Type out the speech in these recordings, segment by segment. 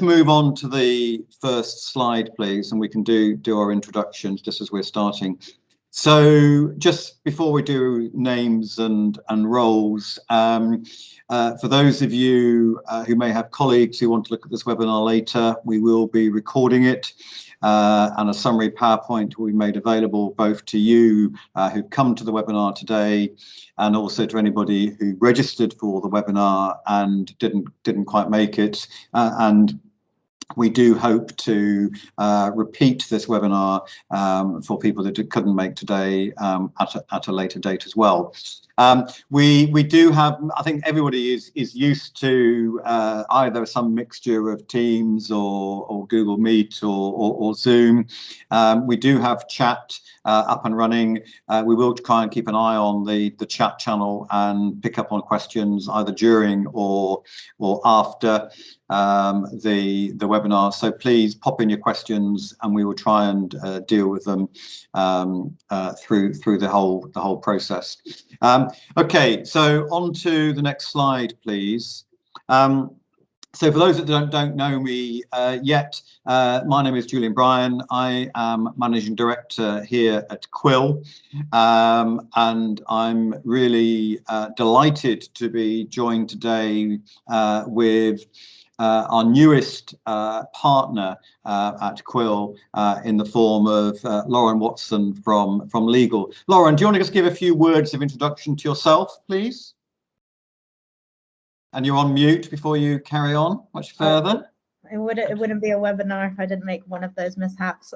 Move on to the first slide, please, and we can do our introductions just as we're starting. So just before we do names and roles, for those of you who may have colleagues who want to look at this webinar later, we will be recording it, and a summary PowerPoint will be made available both to you who've come to the webinar today, and also to anybody who registered for the webinar and didn't quite make it. And we do hope to repeat this webinar for people that couldn't make today at a later date as well. We do have, I think everybody is used to either some mixture of Teams or Google Meet or Zoom. We do have chat up and running. We will try and keep an eye on the chat channel and pick up on questions either during or after the webinar. So please pop in your questions and we will try and deal with them through the whole process. Okay, so on to the next slide, please. So for those that don't know me yet, my name is Julian Bryan. I am Managing Director here at Quil, and I'm really delighted to be joined today with our newest partner at Quil in the form of Lauren Watson from Legl. Lauren, do you want to just give a few words of introduction to yourself, please? And you're on mute before you carry on much further. It wouldn't be a webinar if I didn't make one of those mishaps.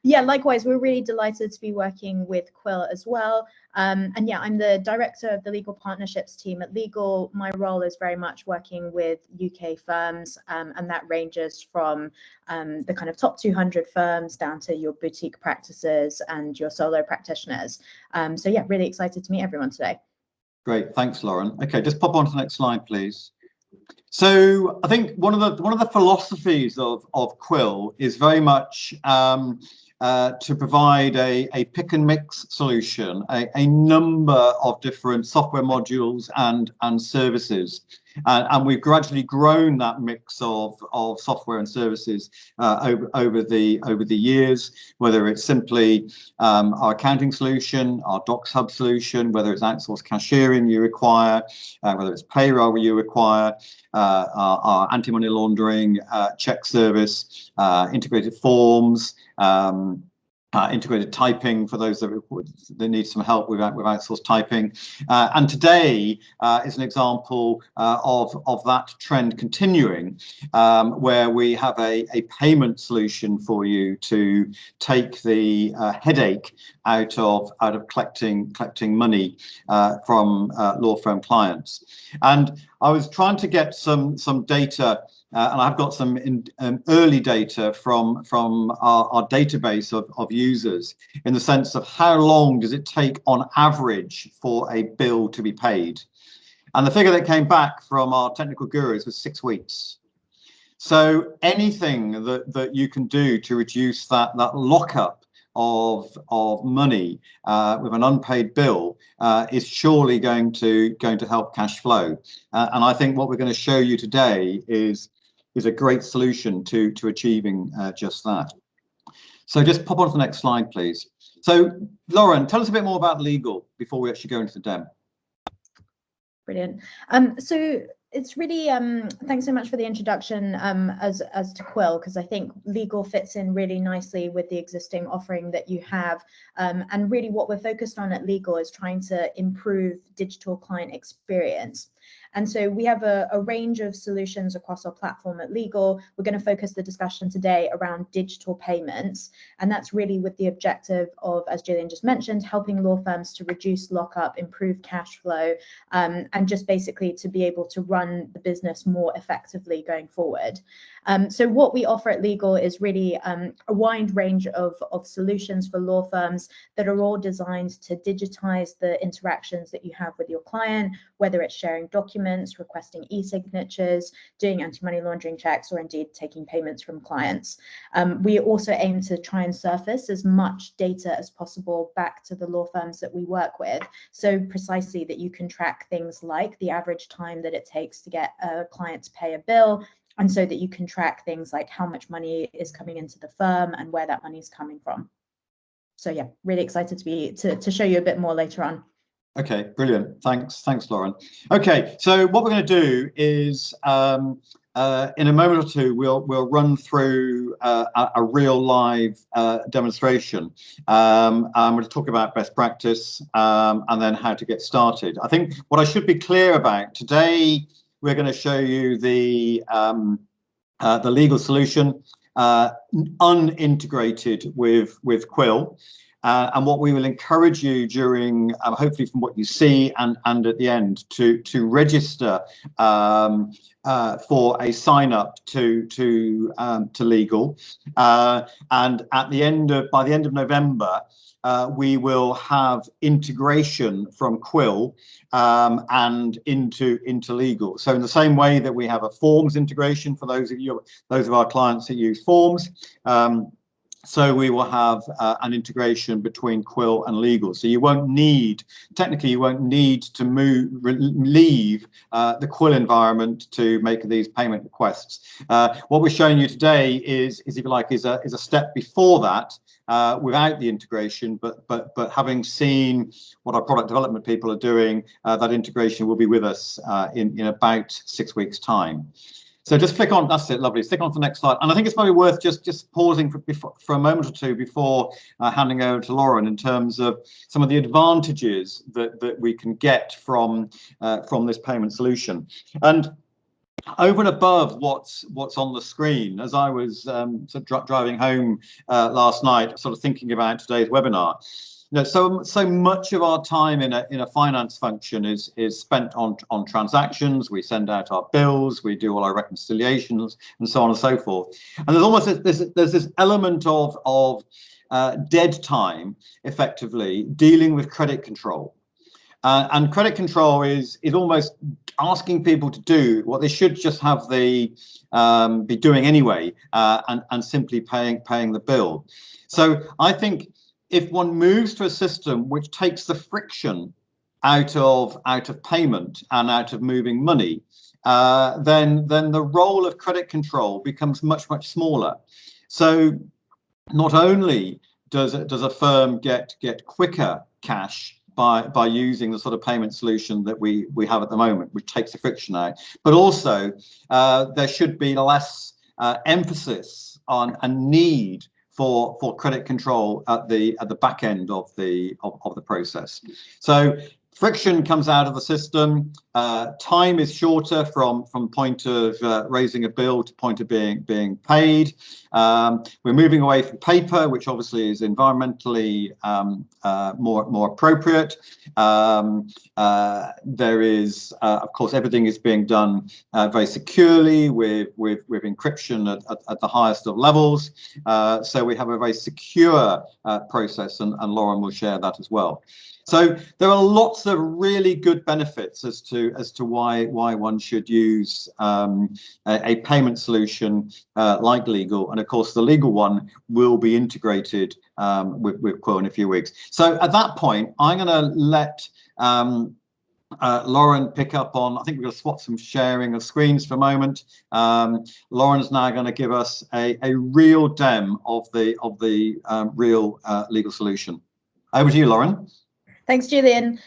Yeah, likewise, we're really delighted to be working with Quil as well. And yeah, I'm the director of the legal partnerships team at Legl. My role is very much working with UK firms, and that ranges from the kind of top 200 firms down to your boutique practices and your solo practitioners. So yeah, really excited to meet everyone today. Great, thanks, Lauren. Okay, just pop on to the next slide, please. So I think one of the philosophies of Quil is very much to provide a pick and mix solution, a number of different software modules and services, and we've gradually grown that mix of software and services over the years. Whether it's simply our accounting solution, our Docs Hub solution, whether it's outsourced cashiering you require, whether it's payroll you require, our anti-money laundering check service, integrated forms, integrated typing for those that need some help with outsourced typing. And today is an example of that trend continuing, where we have a payment solution for you to take the headache out of collecting money from law firm clients. And I was trying to get some data, and I've got some early data from our database of users, in the sense of how long does it take on average for a bill to be paid. And the figure that came back from our technical gurus was 6 weeks. So anything that you can do to reduce that lockup of money with an unpaid bill is surely going to help cash flow. And I think what we're going to show you today is a great solution to achieving just that. So just pop on to the next slide, please. So Lauren, tell us a bit more about Legl before we actually go into the demo. Brilliant. So it's really thanks so much for the introduction as to Quil, because I think Legl fits in really nicely with the existing offering that you have, and really what we're focused on at Legl is trying to improve digital client experience. And so we have a range of solutions across our platform at Legl. We're going to focus the discussion today around digital payments, and that's really with the objective of, as Julian just mentioned, helping law firms to reduce lockup, improve cash flow, and just basically to be able to run the business more effectively going forward. So what we offer at Legl is really a wide range of solutions for law firms that are all designed to digitize the interactions that you have with your client, whether it's sharing documents, requesting e-signatures, doing anti-money laundering checks, or indeed taking payments from clients. We also aim to try and surface as much data as possible back to the law firms that we work with, so precisely that you can track things like the average time that it takes to get a client to pay a bill, and so that you can track things like how much money is coming into the firm and where that money is coming from. So yeah, really excited to show you a bit more later on. Okay, brilliant. Thanks, Lauren. Okay, so what we're going to do is in a moment or two we'll run through a real live demonstration. I'm going to talk about best practice and then how to get started. I think what I should be clear about today, we're going to show you the legal solution unintegrated with Quil. And what we will encourage you during, hopefully from what you see and at the end, to register for a sign up to Legl. And at the end of, by the end of November, we will have integration from Quil and into Legl. So in the same way that we have a forms integration for those of our clients that use forms, so we will have an integration between Quil and Legl. So you won't need, technically, you won't need to leave the Quil environment to make these payment requests. What we're showing you today is if you like, is a step before that, without the integration, but having seen what our product development people are doing, that integration will be with us in about 6 weeks' time. So just click on, that's it, lovely. Stick on to the next slide. And I think it's probably worth just pausing for a moment or two before handing over to Lauren in terms of some of the advantages that we can get from this payment solution. And over and above what's on the screen, as I was sort of driving home last night, sort of thinking about today's webinar, you know, so much of our time in a finance function is spent on transactions. We send out our bills, we do all our reconciliations, and so on and so forth. And there's almost there's this element of dead time, effectively dealing with credit control. And credit control is almost asking people to do what they should just have be doing anyway, and simply paying the bill. So I think if one moves to a system which takes the friction out of payment and out of moving money, then the role of credit control becomes much smaller. So not only does a firm get quicker cash by using the sort of payment solution that we have at the moment, which takes the friction out, but also there should be less emphasis on a need for credit control at the back end of the process. So friction comes out of the system. Time is shorter from point of raising a bill to point of being paid. We're moving away from paper, which obviously is environmentally more appropriate. There is, of course, everything is being done very securely with encryption at the highest of levels. So we have a very secure process, and Lauren will share that as well. So there are lots of really good benefits as to why one should use a payment solution like Legl, and of course the Legl one will be integrated with Quil in a few weeks. So at that point, I'm going to let Lauren pick up on, I think we're going to swap some sharing of screens for a moment. Lauren's now going to give us a real dem of the real Legl solution. Over to you, Lauren. Thanks, Julian.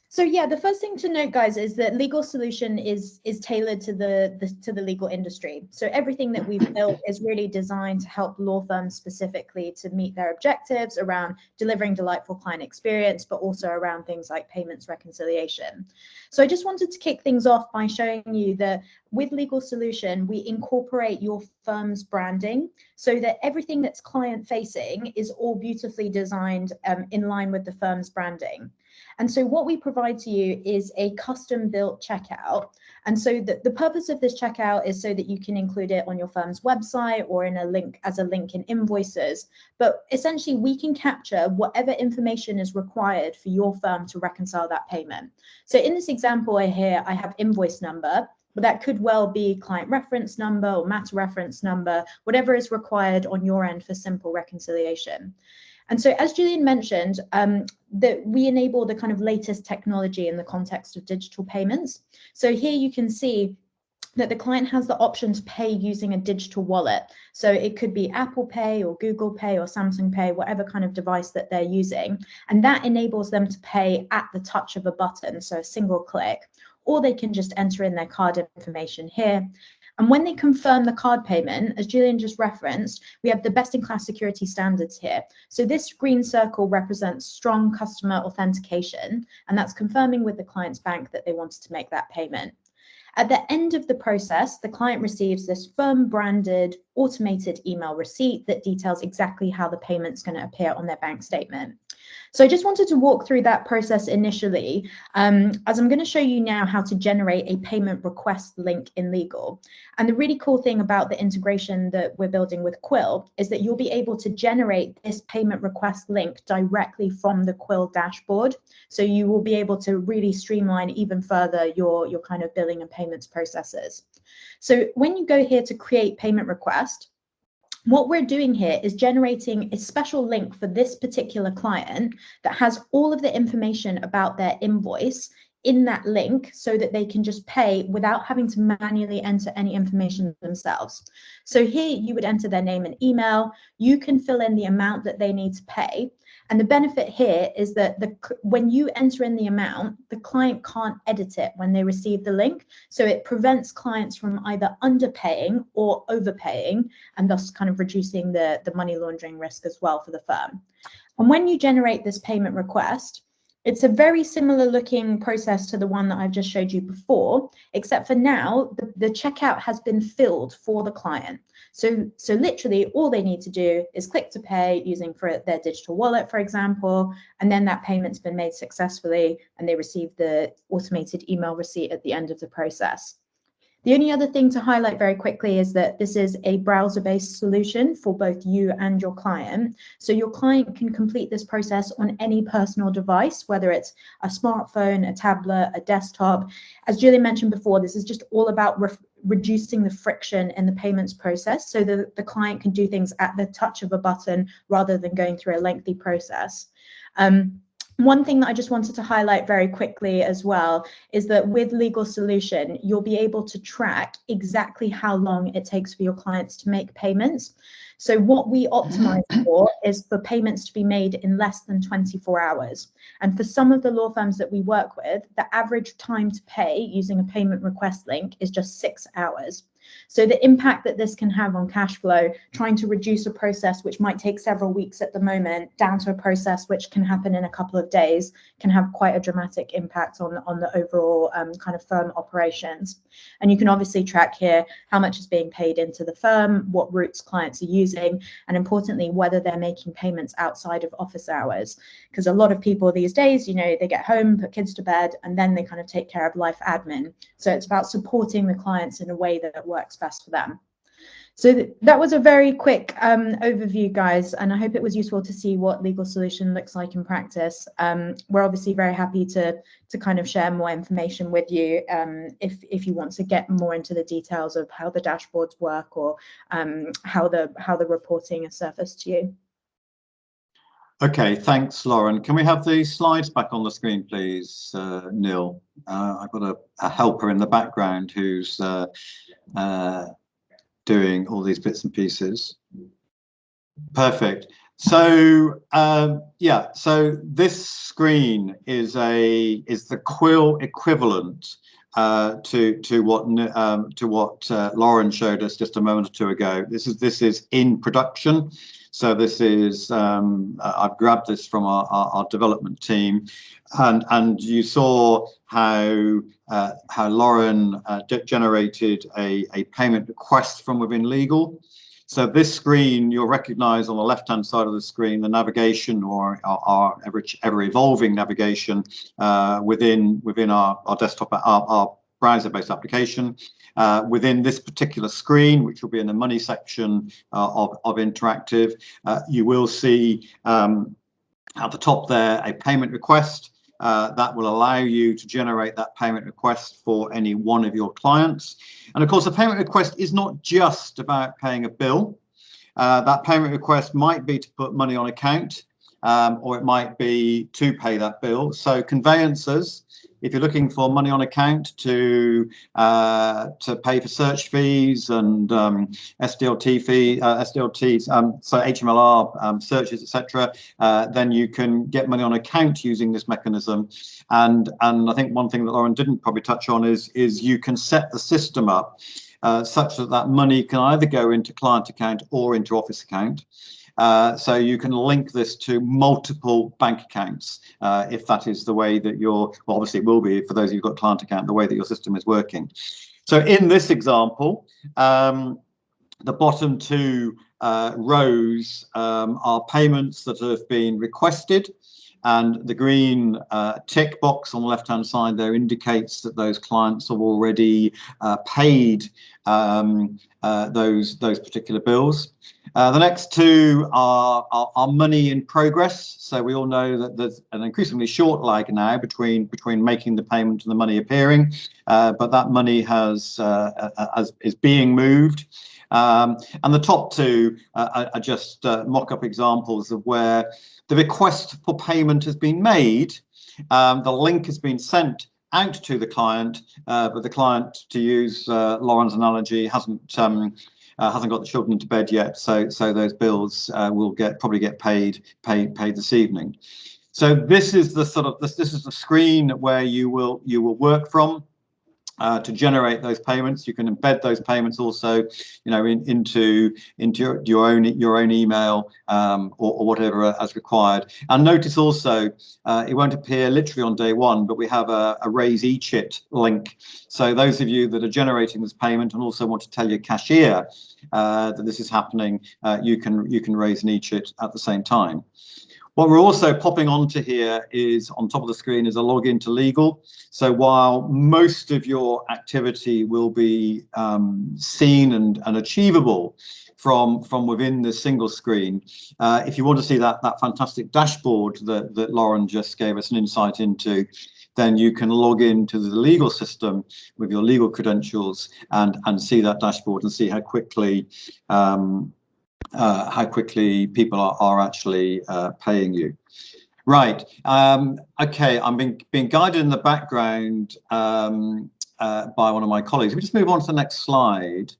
So yeah, the first thing to note, guys, is that Legl solution is tailored to the legal industry. So everything that we've built is really designed to help law firms specifically to meet their objectives around delivering delightful client experience, but also around things like payments reconciliation. So I just wanted to kick things off by showing you that with Legl solution, we incorporate your firm's branding so that everything that's client facing is all beautifully designed in line with the firm's branding. And so what we provide to you is a custom built checkout. And so the purpose of this checkout is so that you can include it on your firm's website or in a link in invoices. But essentially, we can capture whatever information is required for your firm to reconcile that payment. So in this example here, I have invoice number, but that could well be client reference number or matter reference number, whatever is required on your end for simple reconciliation. And so, as Julian mentioned, that we enable the kind of latest technology in the context of digital payments. So here you can see that the client has the option to pay using a digital wallet. So it could be Apple Pay or Google Pay or Samsung Pay, whatever kind of device that they're using. And that enables them to pay at the touch of a button, so a single click, or they can just enter in their card information here. And when they confirm the card payment, as Julian just referenced, we have the best-in-class security standards here. So this green circle represents strong customer authentication, and that's confirming with the client's bank that they wanted to make that payment. At the end of the process, the client receives this firm-branded automated email receipt that details exactly how the payment's going to appear on their bank statement. So I just wanted to walk through that process initially, as I'm going to show you now how to generate a payment request link in Legl. And the really cool thing about the integration that we're building with Quil is that you'll be able to generate this payment request link directly from the Quil dashboard. So you will be able to really streamline even further your kind of billing and payments processes. So when you go here to create payment request, what we're doing here is generating a special link for this particular client that has all of the information about their invoice in that link so that they can just pay without having to manually enter any information themselves. So here you would enter their name and email. You can fill in the amount that they need to pay. And the benefit here is that when you enter in the amount, the client can't edit it when they receive the link. So it prevents clients from either underpaying or overpaying, and thus kind of reducing the money laundering risk as well for the firm. And when you generate this payment request, it's a very similar looking process to the one that I've just showed you before, except for now the checkout has been filled for the client. So literally all they need to do is click to pay using for their digital wallet, for example, and then that payment's been made successfully and they receive the automated email receipt at the end of the process. The only other thing to highlight very quickly is that this is a browser-based solution for both you and your client. So your client can complete this process on any personal device, whether it's a smartphone, a tablet, a desktop. As Julian mentioned before, this is just all about reducing the friction in the payments process so that the client can do things at the touch of a button rather than going through a lengthy process. One thing that I just wanted to highlight very quickly as well is that with Legl Solution, you'll be able to track exactly how long it takes for your clients to make payments. So what we optimize for is for payments to be made in less than 24 hours. And for some of the law firms that we work with, the average time to pay using a payment request link is just 6 hours. So the impact that this can have on cash flow, trying to reduce a process which might take several weeks at the moment down to a process which can happen in a couple of days, can have quite a dramatic impact on the overall kind of firm operations. And you can obviously track here how much is being paid into the firm, what routes clients are using, and importantly, whether they're making payments outside of office hours. Because a lot of people these days, they get home, put kids to bed, and then they kind of take care of life admin. So it's about supporting the clients in a way that works best for them. So that was a very quick overview, guys, and I hope it was useful to see what Legl Solution looks like in practice. We're obviously very happy to kind of share more information with you if you want to get more into the details of how the dashboards work or how the reporting is surfaced to you. Okay, thanks, Lauren. Can we have the slides back on the screen, please, Neil? I've got a helper in the background who's doing all these bits and pieces. Perfect. So yeah, so this screen is the Quil equivalent to what Lauren showed us just a moment or two ago. This is in production. So this is I've grabbed this from our development team, and you saw how Lauren generated a payment request from within Legl. So this screen, you'll recognize on the left-hand side of the screen, the navigation or our ever-evolving navigation within our desktop, our browser-based application. Within this particular screen, which will be in the money section of interactive, you will see at the top there a payment request. That will allow you to generate that payment request for any one of your clients. And of course, a payment request is not just about paying a bill. That payment request might be to put money on account. or it might be to pay that bill. So conveyancers, if you're looking for money on account to pay for search fees and SDLTs, so HMLR searches, etc., then you can get money on account using this mechanism. And I think one thing that Lauren didn't probably touch on is you can set the system up such that that money can either go into client account or into office account. So you can link this to multiple bank accounts if that is the way that well, obviously it will be for those who've got client account, the way that your system is working. So in this example, the bottom two rows are payments that have been requested, and the green tick box on the left-hand side there indicates that those clients have already paid those particular bills. The next two are money in progress. So we all know that there's an increasingly short lag now between making the payment and the money appearing, but that money is being moved. And the top two are just mock-up examples of where the request for payment has been made, the link has been sent out to the client, but the client, to use Lauren's analogy, hasn't got the children into bed yet, so those bills will probably get paid this evening. So this is the this is the screen where you will work from to generate those payments. You can embed those payments also, into your own email or whatever as required. And notice also it won't appear literally on day one, but we have a raise e-chit link. So those of you that are generating this payment and also want to tell your cashier that this is happening, you can raise an e-chit at the same time. What we're also popping onto here is, on top of the screen, is a login to Legl. So while most of your activity will be seen and achievable from within the single screen, if you want to see that fantastic dashboard that Lauren just gave us an insight into, then you can log into the legal system with your legal credentials and see that dashboard and see how quickly people are actually paying you. Right. Okay, I'm being guided in the background by one of my colleagues. We just move on to the next slide.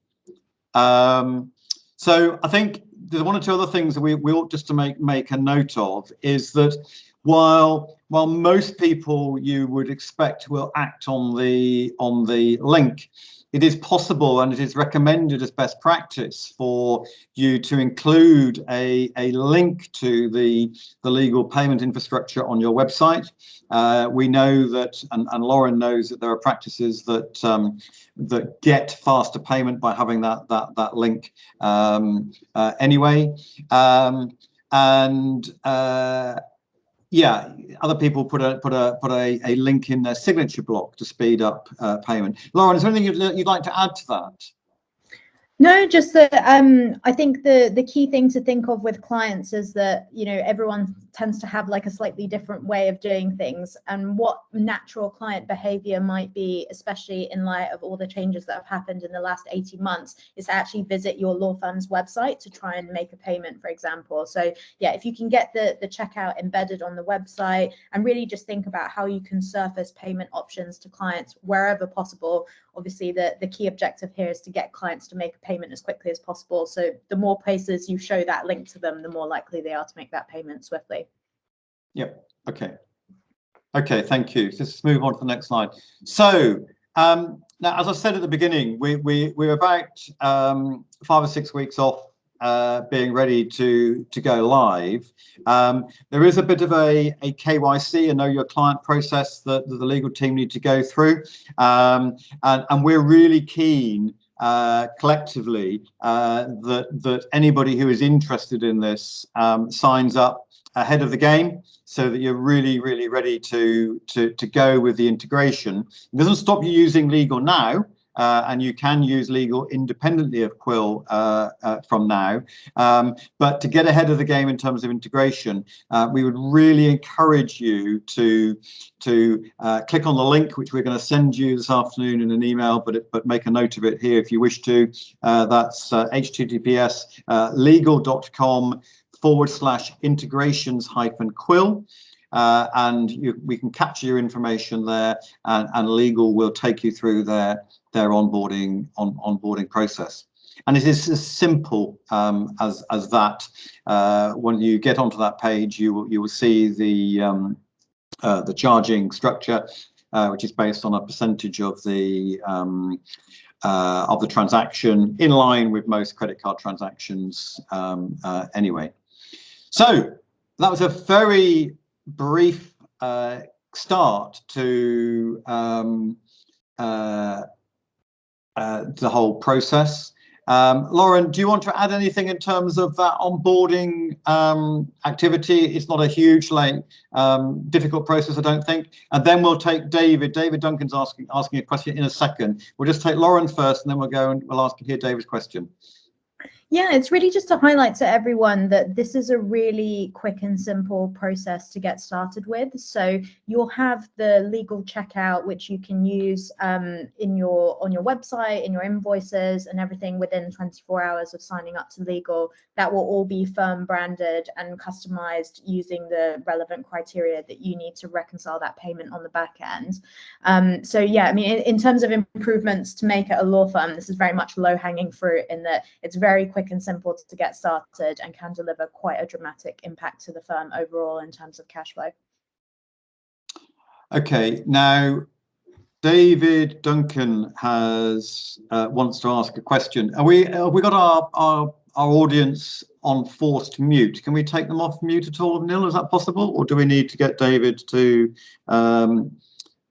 So I think there's one or two other things that we ought just to make a note of, is that while most people you would expect will act on the link, it is possible and it is recommended as best practice for you to include a link to the legal payment infrastructure on your website. We know that, and Lauren knows that there are practices that get faster payment by having that link anyway. Yeah, other people put a link in their signature block to speed up payment. Lauren, is there anything you'd like to add to that? No, just that I think the key thing to think of with clients is that, everyone tends to have like a slightly different way of doing things, and what natural client behavior might be, especially in light of all the changes that have happened in the last 18 months, is to actually visit your law firm's website to try and make a payment, for example. So yeah, if you can get the checkout embedded on the website and really just think about how you can surface payment options to clients wherever possible. Obviously, the key objective here is to get clients to make a payment as quickly as possible. So the more places you show that link to them, the more likely they are to make that payment swiftly. Yep. Okay, thank you. Let's move on to the next slide. So now, as I said at the beginning, we're about 5 or 6 weeks off being ready to go live. There is a bit of a KYC, a know your client process that the legal team need to go through, and we're really keen collectively that anybody who is interested in this signs up ahead of the game, so that you're really ready to go with the integration. It doesn't stop you using Legl now, and you can use Legl independently of Quil from now. But to get ahead of the game in terms of integration, we would really encourage you to click on the link, which we're going to send you this afternoon in an email, but make a note of it here if you wish to. That's https legl.com legal.com/integrations-Quil. And we can capture your information there, and Legal will take you through their onboarding process. And it is as simple as that. When you get onto that page, you will see the charging structure, which is based on a percentage of the transaction, in line with most credit card transactions anyway. So that was a very brief start to the whole process. Lauren, do you want to add anything in terms of that onboarding activity? It's not a huge, difficult process, I don't think. And then we'll take David. David Duncan's asking a question in a second. We'll just take Lauren first, and then we'll go and we'll hear David's question. Yeah, it's really just to highlight to everyone that this is a really quick and simple process to get started with. So you'll have the legal checkout, which you can use on your website, in your invoices and everything within 24 hours of signing up to Legal. That will all be firm branded and customized using the relevant criteria that you need to reconcile that payment on the back end. So yeah, I mean, in terms of improvements to make it a law firm, this is very much low hanging fruit in that it's very quick and simple to get started and can deliver quite a dramatic impact to the firm overall in terms of cash flow. Okay, now David Duncan wants to ask a question. Have we got our audience on forced mute? Can we take them off mute at all, Neil? Is that possible, or do we need to get David to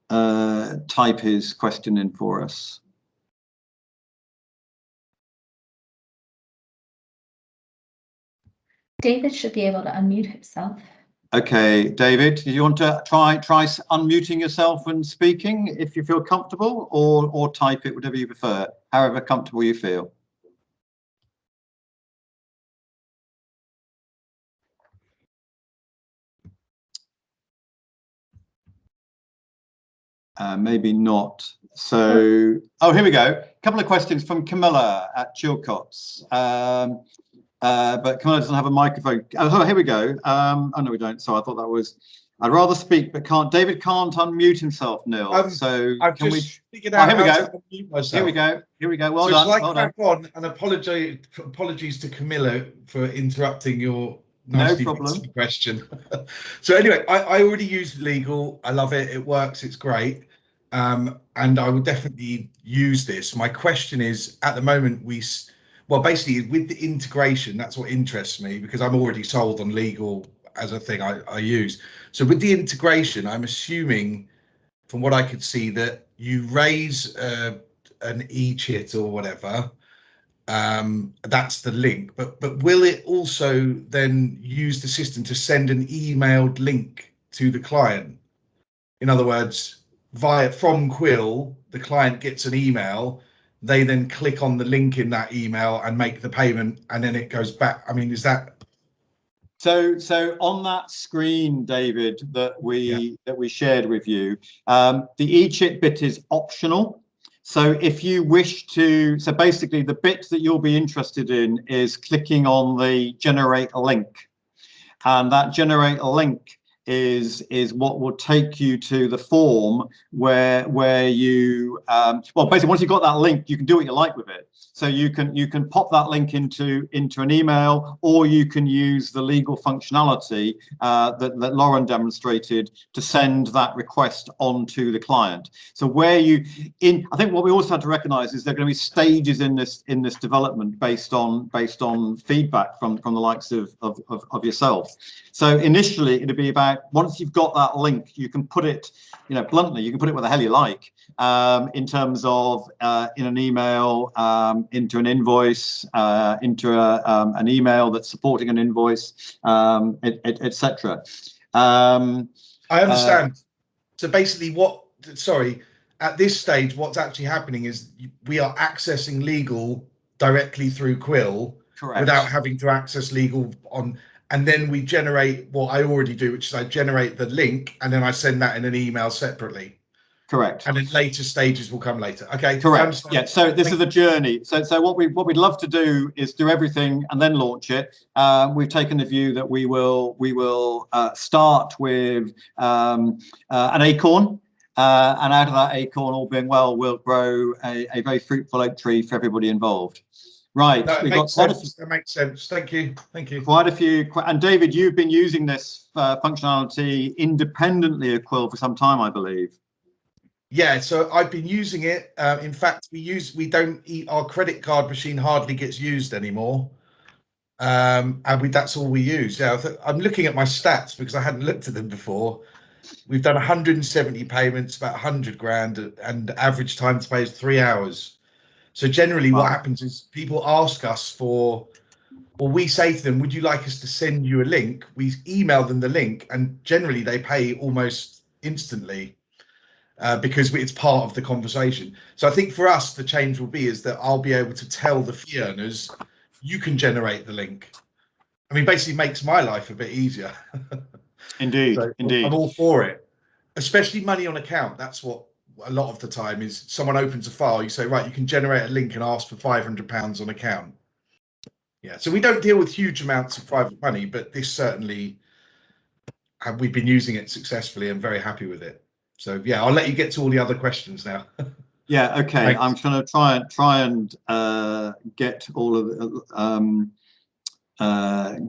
type his question in for us? David should be able to unmute himself. Okay, David, do you want to try unmuting yourself and speaking if you feel comfortable, or type it, whatever you prefer, however comfortable you feel? Maybe not. So, oh, here we go. A couple of questions from Camilla at Chilcots. But Camilla doesn't have a microphone. Oh, here we go. Oh, no, we don't. So I thought that was, I'd rather speak, but David can't unmute himself, Neil. So I've can just figured out here we how go. to unmute myself. Here we go. Here we go. Well so done. Shall I well crack done. on and apologies to Camilla for interrupting your nicely answered question. So anyway, I already use Legal. I love it. It works. It's great. And I would definitely use this. My question is, at the moment, well, basically with the integration, that's what interests me, because I'm already sold on Legal as a thing I use. So with the integration, I'm assuming, from what I could see, that you raise an e-chit or whatever. That's the link. But will it also then use the system to send an emailed link to the client? In other words, from Quil, the client gets an email. They then click on the link in that email and make the payment, and then it goes back. I mean, is that? So on that screen, David, that we shared with you, the e-chit bit is optional. So if you wish to, so basically the bit that you'll be interested in is clicking on the generate a link, and that generate a link is what will take you to the form where you well, basically once you've got that link, you can do what you like with it. So you can pop that link into an email, or you can use the Legal functionality that Lauren demonstrated to send that request on to the client. So I think what we also have to recognize is there are going to be stages in this development based on feedback from the likes of yourself. So initially it'll be about, once you've got that link, you can put it, bluntly, you can put it where the hell you like, in terms of in an email, into an invoice, into an email that's supporting an invoice, etc. I understand. So basically at this stage, what's actually happening is we are accessing Legal directly through Quil. Correct. Without having to access Legal and then we generate what I already do, which is I generate the link and then I send that in an email separately. Correct. And then later stages will come later. Okay. Correct. Yeah. So this is a journey. So what we'd love to do is do everything and then launch it. We've taken the view that we will start with an acorn, and out of that acorn, all being well, we'll grow a very fruitful oak tree for everybody involved. Right. That makes sense. That makes sense. Thank you. Thank you. Quite a few. And David, you've been using this functionality independently of Quil for some time, I believe. Yeah, so I've been using it. In fact, our credit card machine hardly gets used anymore. And that's all we use. Yeah, I'm looking at my stats because I hadn't looked at them before. We've done 170 payments, about 100 grand, and average time to pay is 3 hours. So generally what happens is people ask us or we say to them, would you like us to send you a link? We email them the link, and generally they pay almost instantly. Because it's part of the conversation. So I think for us, the change will be is that I'll be able to tell the fee earners, you can generate the link. I mean, basically makes my life a bit easier. Indeed, So indeed. I'm all for it, especially money on account. That's what a lot of the time is. Someone opens a file, you say, right, you can generate a link and ask for £500 on account. Yeah, so we don't deal with huge amounts of private money, but this certainly, we've been using it successfully and very happy with it. So yeah, I'll let you get to all the other questions now. Yeah, okay. Thanks. I'm going to try and get all of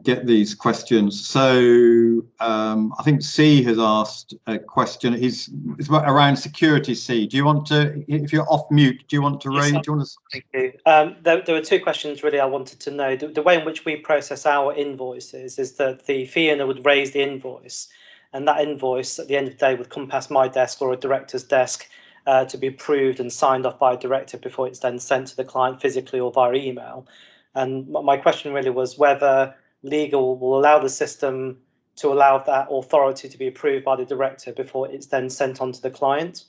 get these questions. So I think C has asked a question. It's around security. C, do you want to, if you're off mute, do you want to raise? Thank you. There were two questions really I wanted to know. The way in which we process our invoices is that the fee earner would raise the invoice, and that invoice at the end of the day would come past my desk or a director's desk to be approved and signed off by a director before it's then sent to the client physically or via email. And my question really was whether Legl will allow the system to allow that authority to be approved by the director before it's then sent on to the client.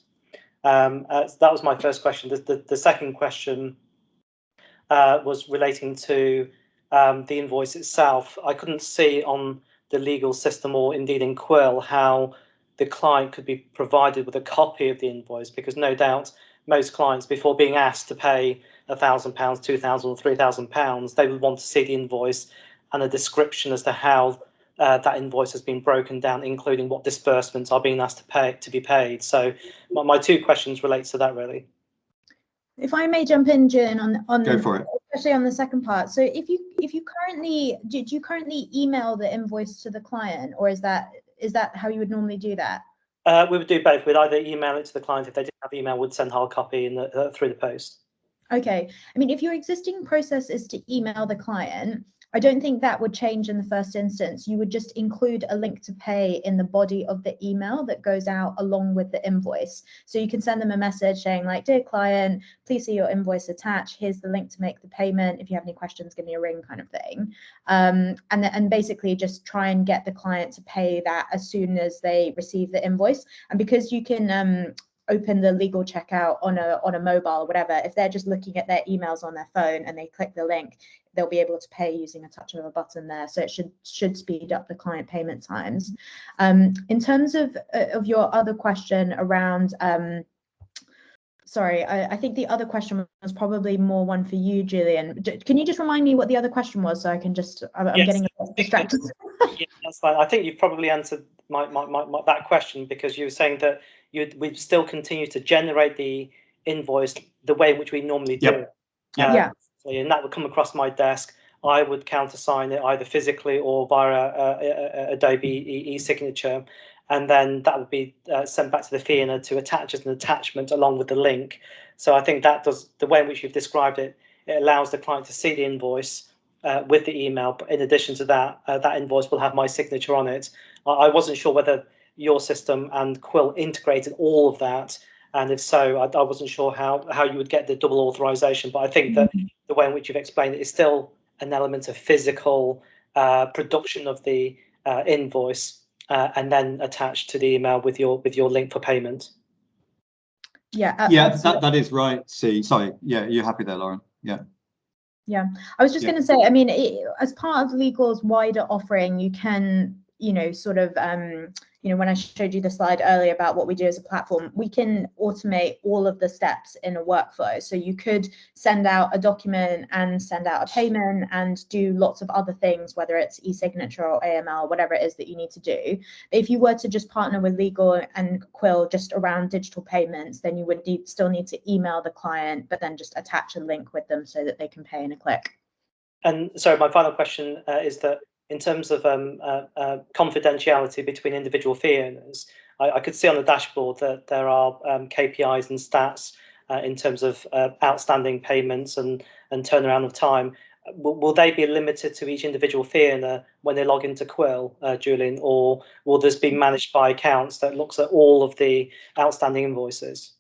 That was my first question. The second question was relating to the invoice itself. I couldn't see on the Legl system or indeed in Quil how the client could be provided with a copy of the invoice, because no doubt most clients, before being asked to pay £1,000, £2,000 or £3,000, they would want to see the invoice and a description as to how that invoice has been broken down, including what disbursements are being asked to be paid. So my two questions relate to that really. If I may jump in, Julian, on Go for it. Especially on the second part. So if you currently do you currently email the invoice to the client, or is that how you would normally do that? We would do both. We'd either email it to the client. If they didn't have email, we'd send hard copy through the post. Okay. I mean, if your existing process is to email the client, I don't think that would change in the first instance. You would just include a link to pay in the body of the email that goes out along with the invoice. So you can send them a message saying like, dear client, please see your invoice attached. Here's the link to make the payment. If you have any questions, give me a ring, kind of thing. And basically just try and get the client to pay that as soon as they receive the invoice. And because you can open the Legl checkout on a mobile or whatever, if they're just looking at their emails on their phone and they click the link, they'll be able to pay using a touch of a button there. So it should speed up the client payment times. In terms of your other question around, sorry, I think the other question was probably more one for you, Julian. Can you just remind me what the other question was, so I can just, I'm Yes. getting a bit distracted. Yeah, that's fine. I think you've probably answered my that question, because you were saying that we'd still continue to generate the invoice the way in which we normally do. Yep. Yeah. And that would come across my desk. I would countersign it either physically or via Adobe e-signature, and then that would be sent back to the fee earner to attach as an attachment along with the link. So I think that does, the way in which you've described it, it allows the client to see the invoice with the email. But in addition to that, that invoice will have my signature on it. I wasn't sure whether your system and Quil integrated all of that, and if so, I wasn't sure how you would get the double authorization. But I think that the way in which you've explained it is still an element of physical production of the invoice and then attached to the email with your link for payment. Yeah, yeah, that is right. See, sorry, yeah, you're happy there, Lauren? Yeah. Yeah, I was just going to say, I mean, as part of Legl's wider offering, you can, sort of, you know, when I showed you the slide earlier about what we do as a platform, we can automate all of the steps in a workflow. So you could send out a document and send out a payment and do lots of other things, whether it's e-signature or AML, whatever it is that you need to do. But if you were to just partner with Legl and Quil just around digital payments, then you would still need to email the client, but then just attach a link with them so that they can pay in a click. And sorry, my final question is that in terms of confidentiality between individual fee earners, I could see on the dashboard that there are KPIs and stats in terms of outstanding payments and turnaround of time. Will they be limited to each individual fee earner when they log into Quil, Julian, or will this be managed by accounts that looks at all of the outstanding invoices?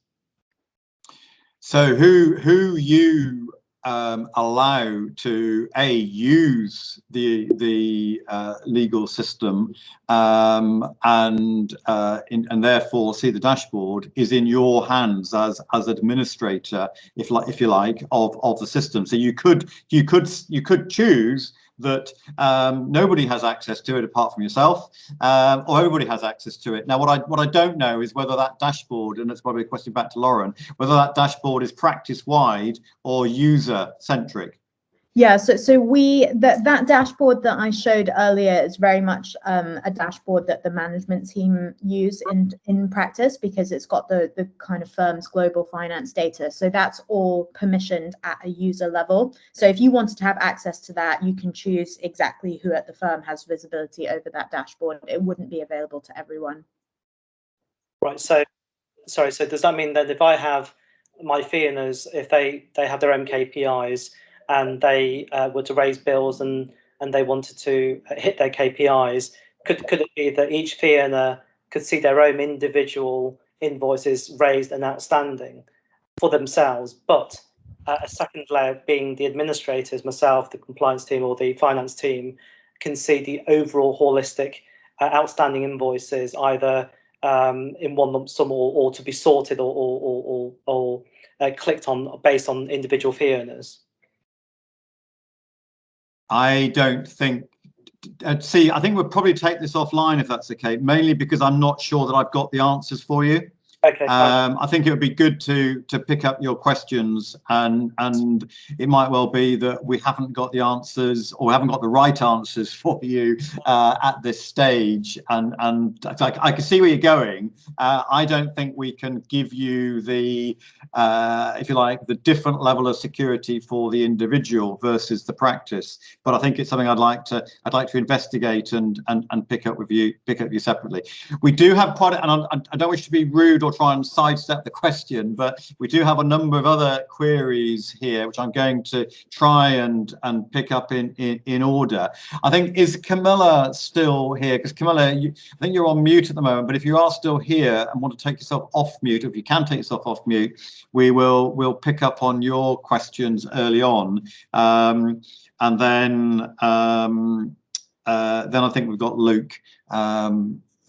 So who you allow to use the legal system and therefore see the dashboard is in your hands as administrator, if you like, of the system. So you could choose that nobody has access to it apart from yourself, or everybody has access to it. Now, what I don't know is whether that dashboard, and it's probably a question back to Lauren, whether that dashboard is practice-wide or user-centric. Yeah, so that dashboard that I showed earlier is very much a dashboard that the management team use in practice, because it's got the kind of firm's global finance data. So that's all permissioned at a user level. So if you wanted to have access to that, you can choose exactly who at the firm has visibility over that dashboard. It wouldn't be available to everyone. Right. So, sorry. So does that mean that if I have my fee earners, if they have their own KPIs, and they were to raise bills and they wanted to hit their KPIs, could it be that each fee earner could see their own individual invoices raised and outstanding for themselves, but a second layer being the administrators, myself, the compliance team or the finance team, can see the overall holistic outstanding invoices either in one lump sum or to be sorted or clicked on based on individual fee earners? I don't think, see, I think we'll probably take this offline if that's okay, mainly because I'm not sure that I've got the answers for you. Okay. I think it would be good to pick up your questions, and it might well be that we haven't got the answers or haven't got the right answers for you at this stage. And I can see where you're going. I don't think we can give you the, if you like, the different level of security for the individual versus the practice. But I think it's something I'd like to investigate and pick up with you separately. We do have quite, and I don't wish to be rude or try and sidestep the question, but we do have a number of other queries here which I'm going to try and pick up in order. I think, is Camilla still here? Because Camilla, I think you're on mute at the moment, but if you are still here and want to take yourself off mute, if you can take yourself off mute, we'll pick up on your questions early on, and then I think we've got Luke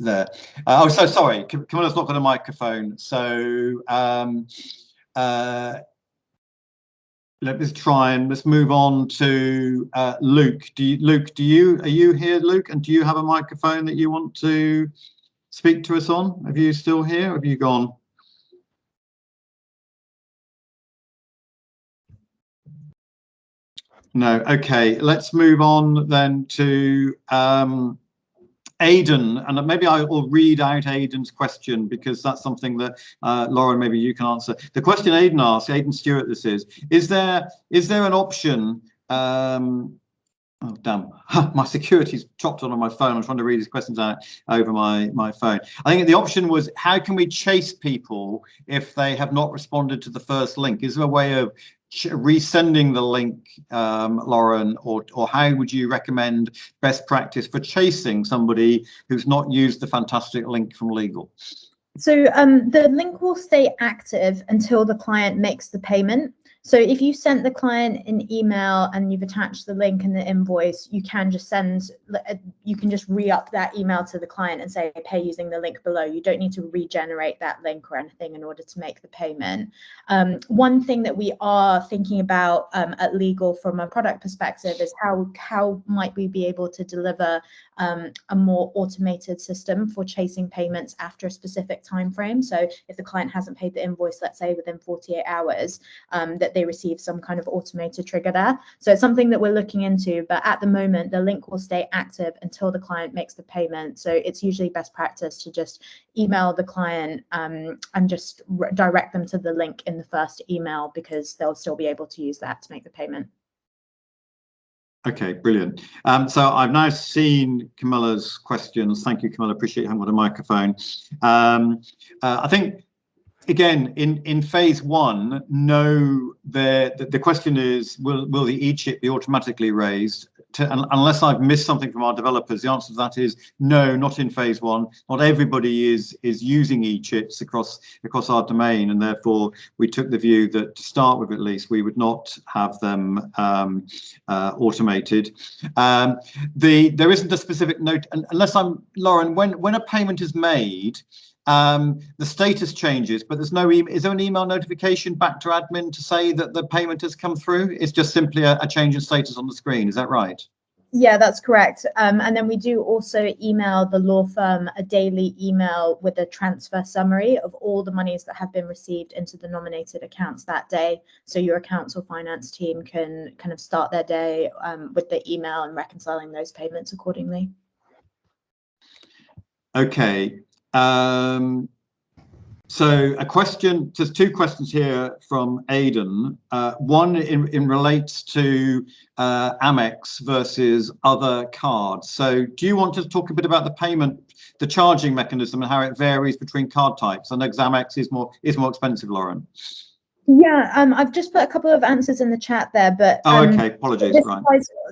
there. Oh, so sorry, Camilla's not got a microphone. So let's move on to Luke. Are you here, Luke? And do you have a microphone that you want to speak to us on? Are you still here? Or have you gone? No. Okay, let's move on then to Aidan, and maybe I will read out Aidan's question because that's something that Lauren, maybe you can answer. The question Aidan asked, Aidan Stewart, this is there an option? Oh damn, my security's chopped on my phone. I'm trying to read his questions out over my phone. I think the option was, how can we chase people if they have not responded to the first link? Is there a way of resending the link, Lauren, or how would you recommend best practice for chasing somebody who's not used the fantastic link from Legl? So the link will stay active until the client makes the payment. So if you sent the client an email and you've attached the link in the invoice, you can just re-up that email to the client and say pay using the link below. You don't need to regenerate that link or anything in order to make the payment. One thing that we are thinking about at Legl from a product perspective is how might we be able to deliver a more automated system for chasing payments after a specific time frame. So if the client hasn't paid the invoice, let's say within 48 hours, that they receive some kind of automated trigger there. So it's something that we're looking into, but at the moment, the link will stay active until the client makes the payment. So it's usually best practice to just email the client and just direct them to the link in the first email, because they'll still be able to use that to make the payment. Okay, brilliant. So I've now seen Camilla's questions. Thank you, Camilla. Appreciate you having got a microphone. I think, again, in phase one, no, the question is, will the e-chip be automatically raised? Unless I've missed something from our developers, the answer to that is no, not in phase one. Not everybody is using e-chips across our domain, and therefore we took the view that to start with, at least, we would not have them automated. There isn't a specific note, unless Lauren, when a payment is made, the status changes, but there's no is there an email notification back to admin to say that the payment has come through? It's just simply a change in status on the screen. Is that right? Yeah, that's correct. And then we do also email the law firm a daily email with a transfer summary of all the monies that have been received into the nominated accounts that day. So your accounts or finance team can kind of start their day with the email and reconciling those payments accordingly. Okay. So a question, there's two questions here from Aidan. One in relates to Amex versus other cards. So do you want to talk a bit about the payment, the charging mechanism, and how it varies between card types? I know Amex is more expensive, Lauren. Yeah, I've just put a couple of answers in the chat there, but okay, apologies.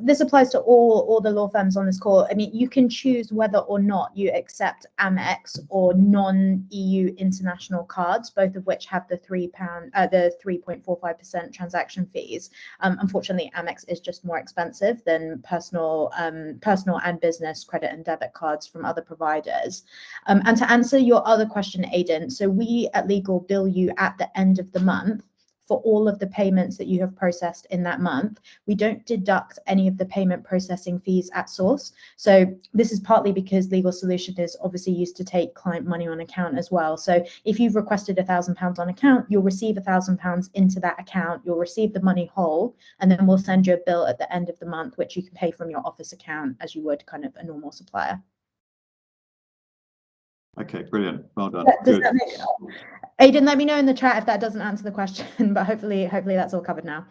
This applies to all the law firms on this call. I mean, you can choose whether or not you accept Amex or non-EU international cards, both of which have the the 3.45% transaction fees. Unfortunately, Amex is just more expensive than personal and business credit and debit cards from other providers. And to answer your other question, Aidan, so we at Legl bill you at the end of the month for all of the payments that you have processed in that month. We don't deduct any of the payment processing fees at source. So this is partly because Legal Solution is obviously used to take client money on account as well. So if you've requested £1,000 on account, you'll receive £1,000 into that account. You'll receive the money whole, and then we'll send you a bill at the end of the month, which you can pay from your office account as you would kind of a normal supplier. Okay, brilliant. Well done. Does that make sense? Aidan, let me know in the chat if that doesn't answer the question, but hopefully that's all covered now.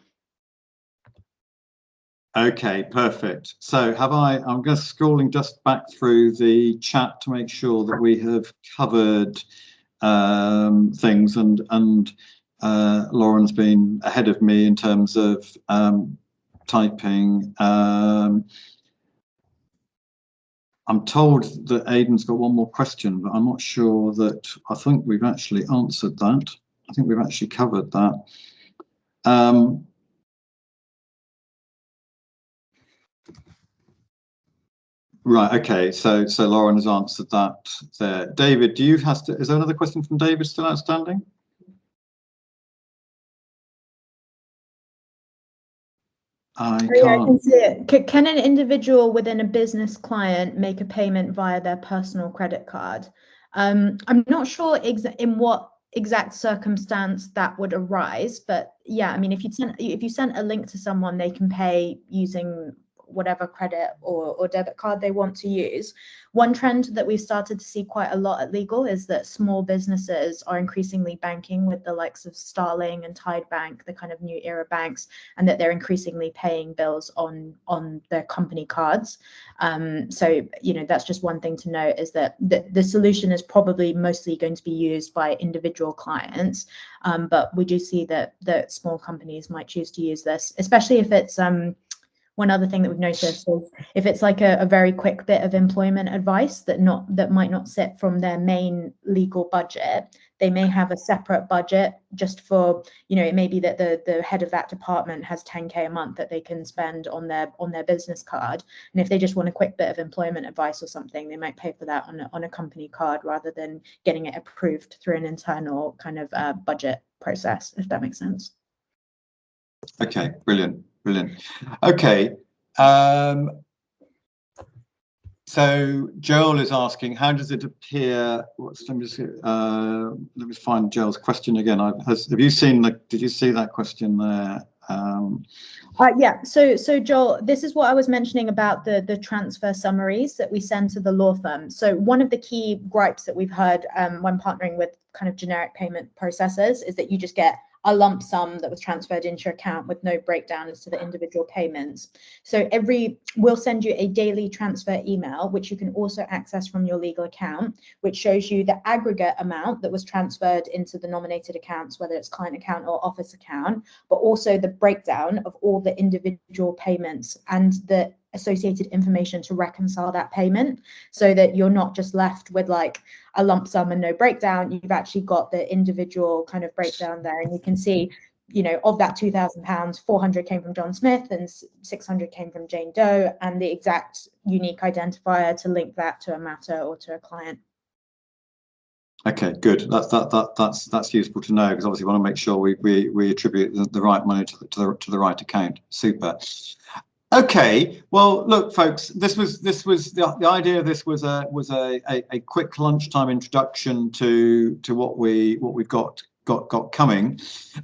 Okay, perfect. So I'm just scrolling just back through the chat to make sure that we have covered things, and Lauren's been ahead of me in terms of typing. I'm told that Aidan's got one more question, but I'm not sure that. I think we've actually answered that. I think we've actually covered that. Right. Okay. So Lauren has answered that there. David, is there another question from David still outstanding? I can see it. Can an individual within a business client make a payment via their personal credit card? I'm not sure in what exact circumstance that would arise, but yeah, I mean, if you sent a link to someone, they can pay using whatever credit or debit card they want to use. One trend that we've started to see quite a lot at Legl is that small businesses are increasingly banking with the likes of Starling and Tide Bank, the kind of new era banks, and that they're increasingly paying bills on their company cards. So, that's just one thing to note, is that the solution is probably mostly going to be used by individual clients, but we do see that small companies might choose to use this, especially if it's one other thing that we've noticed is if it's like a very quick bit of employment advice that might not sit from their main legal budget, they may have a separate budget just for, you know, it may be that the head of that department has 10K a month that they can spend on their business card. And if they just want a quick bit of employment advice or something, they might pay for that on a company card rather than getting it approved through an internal kind of budget process, if that makes sense. Okay, brilliant. Okay. So Joel is asking, how does it appear? Let me find Joel's question again. Have you seen did you see that question there? Yeah, so Joel, this is what I was mentioning about the transfer summaries that we send to the law firm. So one of the key gripes that we've heard when partnering with kind of generic payment processors is that you just get a lump sum that was transferred into your account with no breakdown as to the individual payments. So we'll send you a daily transfer email, which you can also access from your legal account, which shows you the aggregate amount that was transferred into the nominated accounts, whether it's client account or office account, but also the breakdown of all the individual payments and the associated information to reconcile that payment, so that you're not just left with like a lump sum and no breakdown. You've actually got the individual kind of breakdown there, and you can see, you know, of that £2,000, 400 came from John Smith and 600 came from Jane Doe, and the exact unique identifier to link that to a matter or to a client. Okay, good. That's useful to know, because obviously we want to make sure we attribute the right money to the right account. Super. Okay, well, look, folks, this was the idea of this was a quick lunchtime introduction to what we've got coming.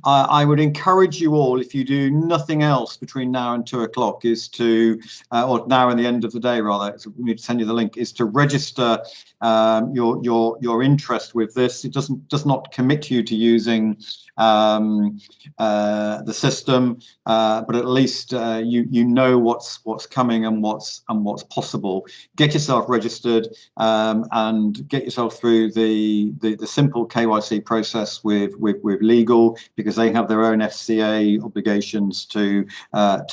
I would encourage you all, if you do nothing else between now and 2 o'clock, is to, or now and the end of the day rather, so we need to send you the link, is to register your interest with this. It does not commit you to using the system, but at least you know what's coming and what's possible. Get yourself registered and get yourself through the simple KYC process with Legl, because they have their own FCA obligations to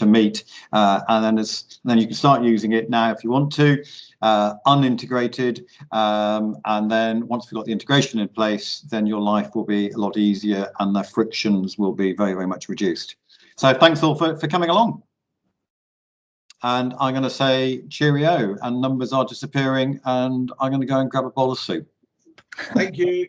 meet, and then you can start using it now if you want to, unintegrated, and then once we've got the integration in place, then your life will be a lot easier and the frictions will be very, very much reduced. So thanks all for coming along, and I'm going to say cheerio, and numbers are disappearing, and I'm going to go and grab a bowl of soup. Thank you.